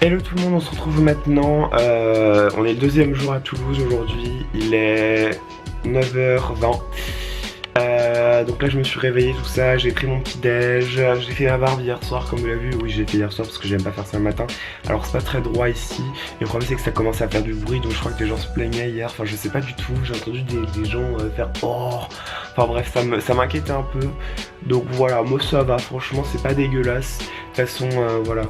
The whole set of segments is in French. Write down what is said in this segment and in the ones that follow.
Hello tout le monde, on se retrouve maintenant, on est le deuxième jour à Toulouse aujourd'hui, il est 9h20. Donc là je me suis réveillé tout ça, j'ai pris mon petit déj, j'ai fait ma barbe hier soir comme vous l'avez vu. Oui, j'ai fait hier soir parce que j'aime pas faire ça le matin. Alors c'est pas très droit ici, et le problème c'est que ça commence à faire du bruit, donc je crois que les gens se plaignaient hier, enfin je sais pas du tout, j'ai entendu des gens faire oh. Enfin bref, ça m'inquiétait un peu, donc voilà, moi ça va, franchement c'est pas dégueulasse. De toute façon voilà,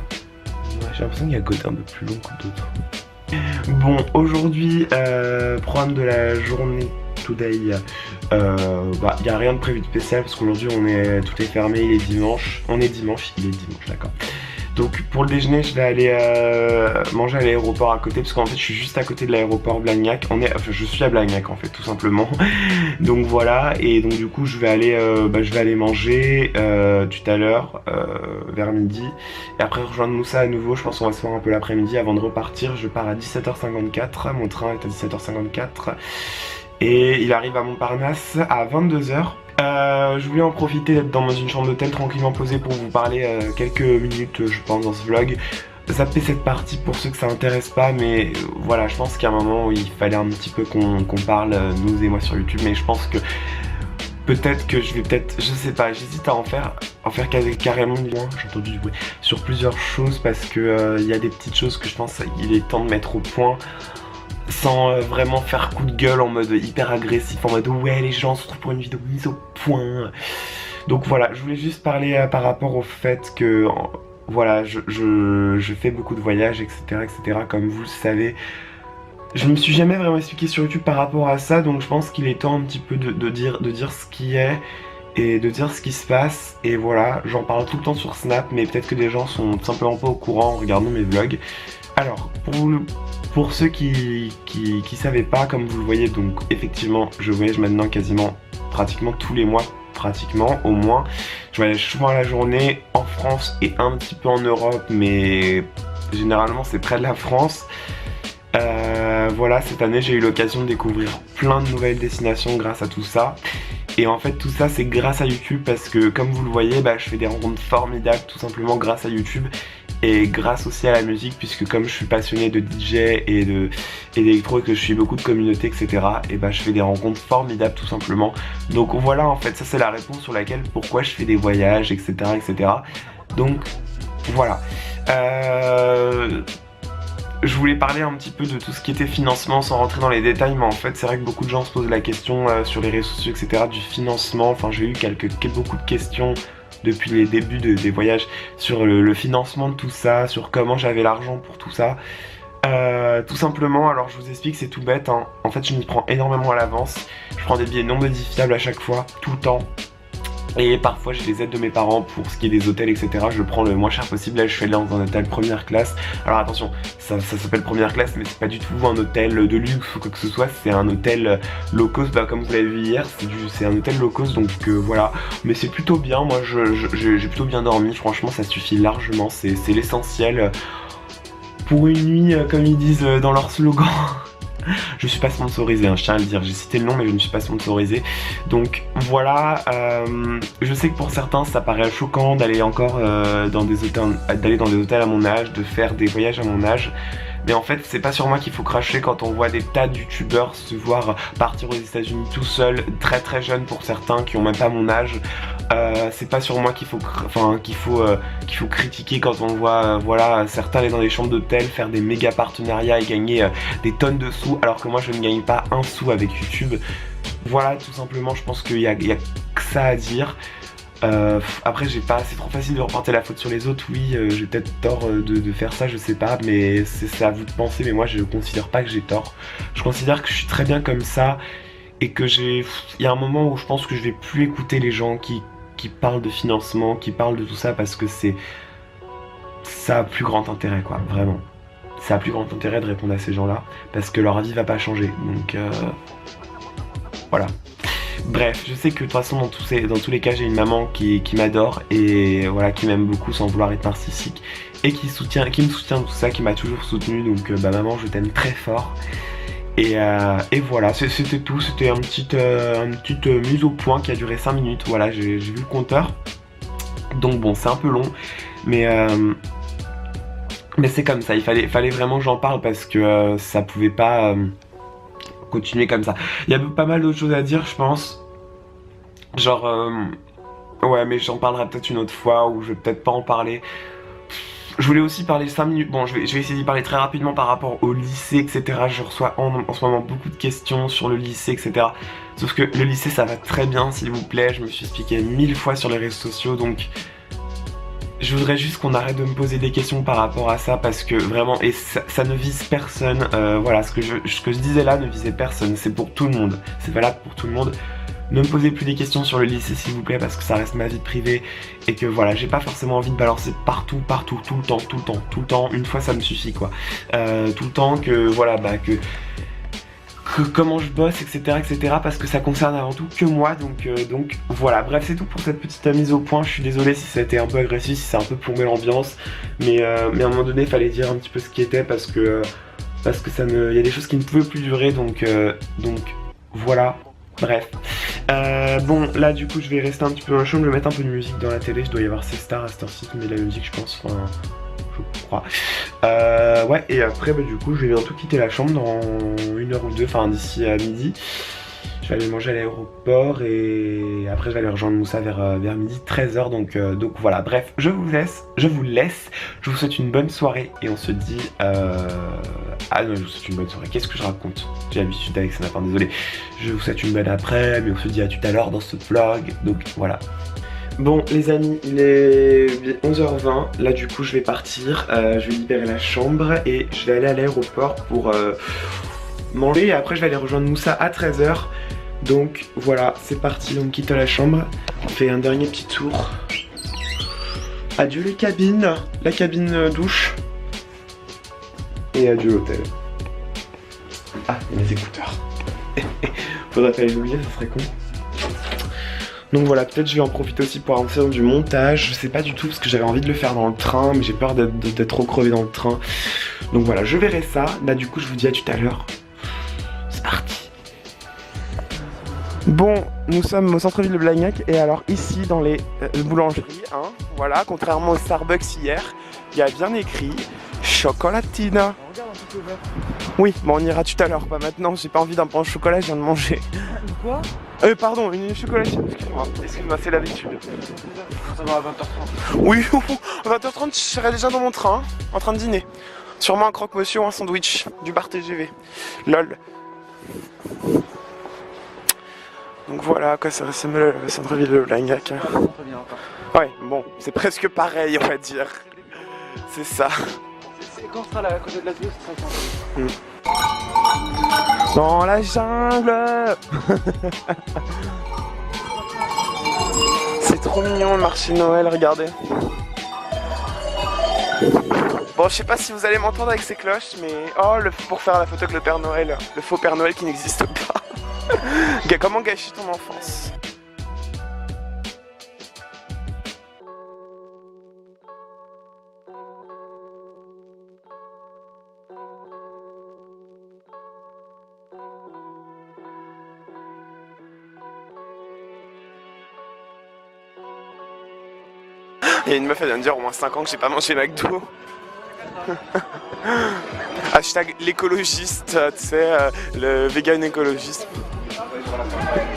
j'ai l'impression qu'il y a un côté un peu plus long que d'autres. Bon, aujourd'hui, programme de la journée today, y a rien de prévu de spécial parce qu'aujourd'hui tout est fermé, il est dimanche, il est dimanche, d'accord. Donc pour le déjeuner je vais aller manger à l'aéroport à côté parce qu'en fait je suis juste à côté de l'aéroport Blagnac, je suis à Blagnac en fait tout simplement. Donc voilà, et donc du coup je vais aller manger tout à l'heure vers midi, et après rejoindre Moussa à nouveau. Je pense qu'on va se voir un peu l'après-midi avant de repartir. Je pars à 17h54, mon train est à 17h54 et il arrive à Montparnasse à 22h. Je voulais en profiter d'être dans une chambre d'hôtel tranquillement posée pour vous parler quelques minutes je pense dans ce vlog. Zappez cette partie pour ceux que ça intéresse pas, mais voilà, je pense qu'il y a un moment où il fallait un petit peu qu'on parle nous et moi sur YouTube, mais je pense que peut-être que je vais je sais pas, j'hésite à en faire carrément moins, j'ai entendu du bruit, sur plusieurs choses parce que il y a des petites choses que je pense qu'il est temps de mettre au point sans vraiment faire coup de gueule en mode hyper agressif, en mode ouais les gens se retrouvent pour une vidéo mise au point. Donc voilà, je voulais juste parler par rapport au fait que voilà, je fais beaucoup de voyages, etc., comme vous le savez. Je me suis jamais vraiment expliqué sur YouTube par rapport à ça, donc je pense qu'il est temps un petit peu de dire ce qui est et de dire ce qui se passe. Et voilà, j'en parle tout le temps sur Snap, mais peut-être que des gens sont tout simplement pas au courant en regardant mes vlogs. Alors, pour ceux qui savaient pas, comme vous le voyez, donc effectivement je voyage maintenant pratiquement tous les mois, pratiquement au moins. Je voyage souvent à la journée en France et un petit peu en Europe, mais généralement c'est près de la France. Voilà, cette année j'ai eu l'occasion de découvrir plein de nouvelles destinations grâce à tout ça. Et en fait tout ça c'est grâce à YouTube parce que comme vous le voyez, je fais des rencontres formidables tout simplement grâce à YouTube. Et grâce aussi à la musique, puisque comme je suis passionné de DJ et d'électro et que je suis beaucoup de communautés, etc., et je fais des rencontres formidables tout simplement. Donc voilà, en fait ça c'est la réponse sur laquelle pourquoi je fais des voyages, etc., Donc voilà, je voulais parler un petit peu de tout ce qui était financement sans rentrer dans les détails, mais en fait c'est vrai que beaucoup de gens se posent la question sur les réseaux sociaux, etc., du financement. Enfin j'ai eu beaucoup de questions depuis les débuts des voyages sur le financement de tout ça, sur comment j'avais l'argent pour tout ça. Tout simplement, alors je vous explique, c'est tout bête, hein. En fait je m'y prends énormément à l'avance. Je prends des billets non modifiables à chaque fois, tout le temps. Et parfois j'ai des aides de mes parents pour ce qui est des hôtels, etc. Je prends le moins cher possible. Là je suis allé dans un hôtel première classe. Alors attention, ça s'appelle première classe, mais c'est pas du tout un hôtel de luxe ou quoi que ce soit. C'est un hôtel low cost, comme vous l'avez vu hier. C'est un hôtel low cost, donc voilà. Mais c'est plutôt bien, moi j'ai plutôt bien dormi. Franchement ça suffit largement, c'est l'essentiel. Pour une nuit, comme ils disent dans leur slogan. Je suis pas sponsorisé, hein, je tiens à le dire, j'ai cité le nom mais je ne suis pas sponsorisé. Donc voilà, je sais que pour certains ça paraît choquant d'aller encore dans des hôtels à mon âge, de faire des voyages à mon âge. Mais en fait c'est pas sur moi qu'il faut cracher quand on voit des tas de youtubeurs se voir partir aux États-Unis tout seuls, très très jeunes pour certains qui ont même pas mon âge. C'est pas sur moi qu'il faut critiquer quand on voit voilà, certains aller dans des chambres d'hôtel faire des méga partenariats et gagner des tonnes de sous, alors que moi je ne gagne pas un sou avec YouTube. Voilà, tout simplement, je pense qu'il y a que ça à dire. Après c'est trop facile de reporter la faute sur les autres. Oui, j'ai peut-être tort de faire ça, je sais pas, mais c'est à vous de penser. Mais moi je considère pas que j'ai tort. Je considère que je suis très bien comme ça et que il y a un moment où je pense que je vais plus écouter les gens qui parlent de financement, qui parlent de tout ça, parce que ça a plus grand intérêt, quoi, vraiment. Ça a plus grand intérêt de répondre à ces gens-là parce que leur avis va pas changer. Donc voilà. Bref, je sais que de toute façon dans tous les cas j'ai une maman qui m'adore et voilà, qui m'aime beaucoup sans vouloir être narcissique et qui me soutient tout ça, qui m'a toujours soutenu. Donc maman, je t'aime très fort. Et voilà, c'était tout, c'était une petite mise au point qui a duré 5 minutes. Voilà, j'ai vu le compteur. Donc bon, c'est un peu long, mais Mais c'est comme ça, fallait vraiment que j'en parle parce que ça pouvait pas continuer comme ça. Il y a pas mal d'autres choses à dire, je pense. Genre, ouais, mais j'en parlerai peut-être une autre fois ou je vais peut-être pas en parler. Je voulais aussi parler 5 minutes, bon je vais essayer d'y parler très rapidement par rapport au lycée, etc. Je reçois en ce moment beaucoup de questions sur le lycée, etc. Sauf que le lycée ça va très bien s'il vous plaît, je me suis expliqué 1000 fois sur les réseaux sociaux, donc je voudrais juste qu'on arrête de me poser des questions par rapport à ça parce que vraiment, et ça ne vise personne, voilà, ce que je disais là ne visait personne, c'est pour tout le monde, c'est valable pour tout le monde. Ne me posez plus des questions sur le lycée s'il vous plaît parce que ça reste ma vie privée et que voilà, j'ai pas forcément envie de balancer partout, tout le temps, une fois ça me suffit quoi. Tout le temps que voilà, bah que comment je bosse, etc., parce que ça concerne avant tout que moi, donc voilà, bref c'est tout pour cette petite mise au point. Je suis désolé si ça a été un peu agressif, si c'est un peu plombé l'ambiance, mais à un moment donné il fallait dire un petit peu ce qui était parce que ça ne, il y a des choses qui ne pouvaient plus durer, donc voilà. Bref, bon là du coup je vais rester un petit peu dans la chambre, je vais mettre un peu de musique dans la télé, je dois y avoir ces stars à cette heure-ci, mais de la musique je pense, enfin je crois. Ouais, et après bah, du coup je vais bientôt quitter la chambre dans 1 heure ou 2, enfin d'ici à midi. Je vais aller manger à l'aéroport et après je vais aller rejoindre Moussa vers midi 13h, donc voilà, bref, je vous laisse, je vous souhaite une bonne soirée et on se dit ah non, je vous souhaite une bonne soirée, qu'est-ce que je raconte? J'ai l'habitude avec ça, désolé. Je vous souhaite une bonne après, mais on se dit à tout à l'heure dans ce vlog, donc voilà. Bon les amis, il est 11h20, là du coup je vais partir, je vais libérer la chambre et je vais aller à l'aéroport pour manger et après je vais aller rejoindre Moussa à 13h. Donc voilà, c'est parti, on quitte la chambre, on fait un dernier petit tour. Adieu les cabines, la cabine douche. Et adieu l'hôtel. Ah, il y a mes écouteurs. Faudrait pas les oublier, ça serait con. Donc voilà, peut-être je vais en profiter aussi pour avancer dans du montage. Je sais pas du tout parce que j'avais envie de le faire dans le train, mais j'ai peur d'être trop crevé dans le train. Donc voilà, je verrai ça. Là du coup je vous dis à tout à l'heure. C'est parti. Bon, nous sommes au centre-ville de Blagnac et alors ici dans les boulangeries, hein, voilà, contrairement au Starbucks hier, il y a bien écrit chocolatina. Oui, bon on ira tout à l'heure, pas maintenant, j'ai pas envie d'un pain au chocolat, je viens de manger. Quoi? Pardon, une chocolatine, excuse-moi, c'est l'habitude. Ça va à 20h30. Oui, à 20h30 je serai déjà dans mon train, en train de dîner. Sûrement un croque-monsieur ou un sandwich du bar TGV. Lol. Donc voilà, quoi, ça ressemble le centre-ville de Blagnac. Ouais, bon, c'est presque pareil, on va dire. C'est ça. Quand on sera à côté de la ville, ce sera Dans la jungle. C'est trop mignon le marché de Noël, regardez. Bon, je sais pas si vous allez m'entendre avec ces cloches, mais... Oh, pour faire la photo avec le Père Noël. Le faux Père Noël qui n'existe pas. Comment gâcher ton enfance? Il y a une meuf, elle vient de dire au moins 5 ans que j'ai pas mangé McDo. Hashtag l'écologiste, tu sais, le vegan écologiste.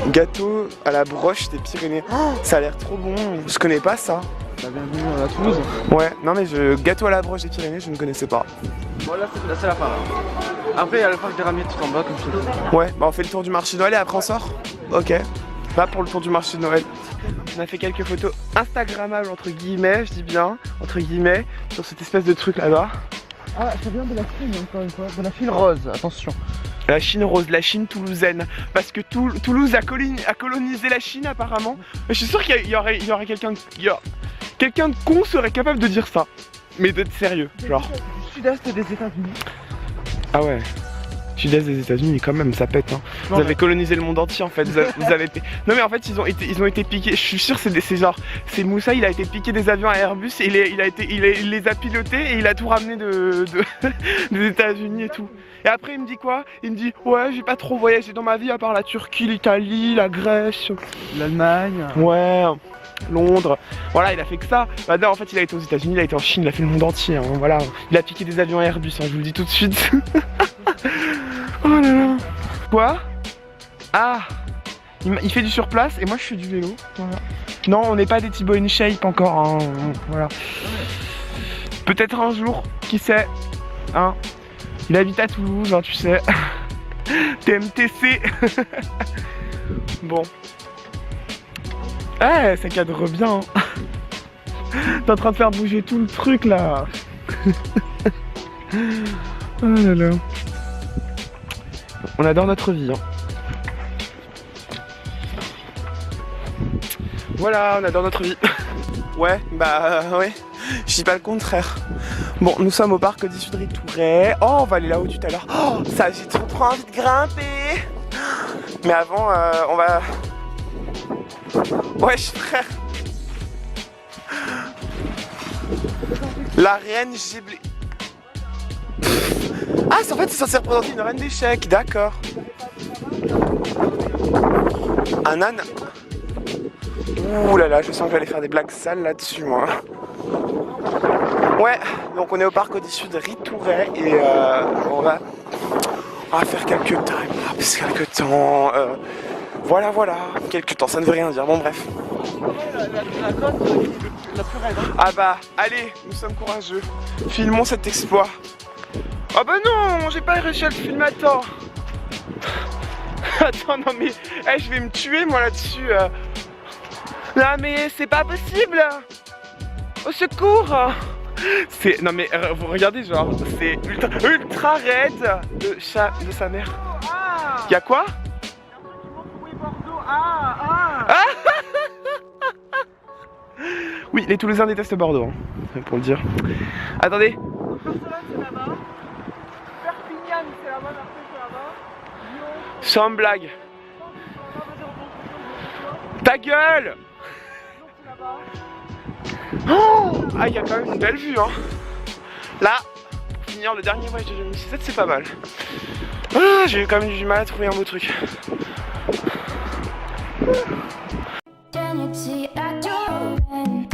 Gâteau à la broche des Pyrénées. Oh, ça a l'air trop bon, je connais pas ça. bienvenue à Toulouse. Ouais, non mais gâteau à la broche des Pyrénées, je ne connaissais pas. Bon là c'est la fin là. Après il y a le parc des Ramiers tout en bas comme je te dis. Ouais, bah on fait le tour du marché de Noël et après on sort. Ok. Pas pour le tour du marché de Noël. On a fait quelques photos instagrammables entre guillemets, je dis bien, entre guillemets, sur cette espèce de truc là-bas. Ah, ça vient de la Chine encore une fois, de la Chine rose, attention. La Chine rose, la Chine toulousaine. Parce que Toulouse a colonisé la Chine apparemment. Mais je suis sûr qu'il y aurait quelqu'un... Quelqu'un de con serait capable de dire ça. Mais d'être sérieux, genre. Du sud-est des États-Unis. Ah ouais. Sud-est des États-Unis quand même, ça pète hein. Vous avez colonisé le monde entier en fait, vous avez... Non mais en fait ils ont été piqués, je suis sûr c'est genre... C'est Moussa, il a été piqué des avions à Airbus et il les a pilotés et il a tout ramené des États-Unis et tout. Et après il me dit quoi? Il me dit ouais j'ai pas trop voyagé dans ma vie à part la Turquie, l'Italie, la Grèce... L'Allemagne... Ouais... Londres, voilà, il a fait que ça. Bah, non, en fait, il a été aux États-Unis, il a été en Chine, il a fait le monde entier. Hein, voilà, il a piqué des avions Airbus, hein, je vous le dis tout de suite. Oh là là. Quoi? Ah, il fait du surplace et moi je fais du vélo. Voilà. Non, on n'est pas des Thibaut in shape encore. Hein, voilà. Peut-être un jour, qui sait. Hein. Il habite à Toulouse, hein, tu sais. TMTC. Bon. Eh, ça cadre bien. T'es en train de faire bouger tout le truc là. Oh là là. On adore notre vie. Hein. Voilà, on adore notre vie. Ouais, bah ouais. Je dis pas le contraire. Bon, nous sommes au parc du Sud-Ritouret. Oh, on va aller là-haut tout à l'heure. Oh, ça, j'ai trop envie de grimper. Mais avant, on va... Wesh, frère. La reine giblée. Ah, en fait, c'est censé représenter une reine d'échecs, d'accord. Un âne. Ouh là là, je sens que j'allais faire des blagues sales là-dessus, moi. Ouais, donc on est au parc du Sud-Ritouret et on va faire quelques timelapses, quelques temps. Voilà, quelques temps, ça ne veut rien dire, bon bref. La côte la plus raide. Hein. Ah bah, allez, nous sommes courageux. Filmons cet exploit. Ah bah non, j'ai pas réussi à le filmer, attends. Attends, non mais, hey, je vais me tuer moi là-dessus. Non mais c'est pas possible. Au secours. C'est, non mais, vous regardez genre, c'est ultra raide de sa mère. Y'a quoi? Oui, les Toulousains détestent Bordeaux, hein, pour le dire. Attendez. Barcelone c'est là-bas. Perpignan c'est là-bas, Marseille c'est là-bas. Lyon. Sans blague. Ta gueule! Oh, ah, il y a quand même une belle vue, hein. Là, pour finir le dernier voyage de 2017, c'est pas mal. Ah, j'ai eu quand même du mal à trouver un beau truc. Eternity at your end.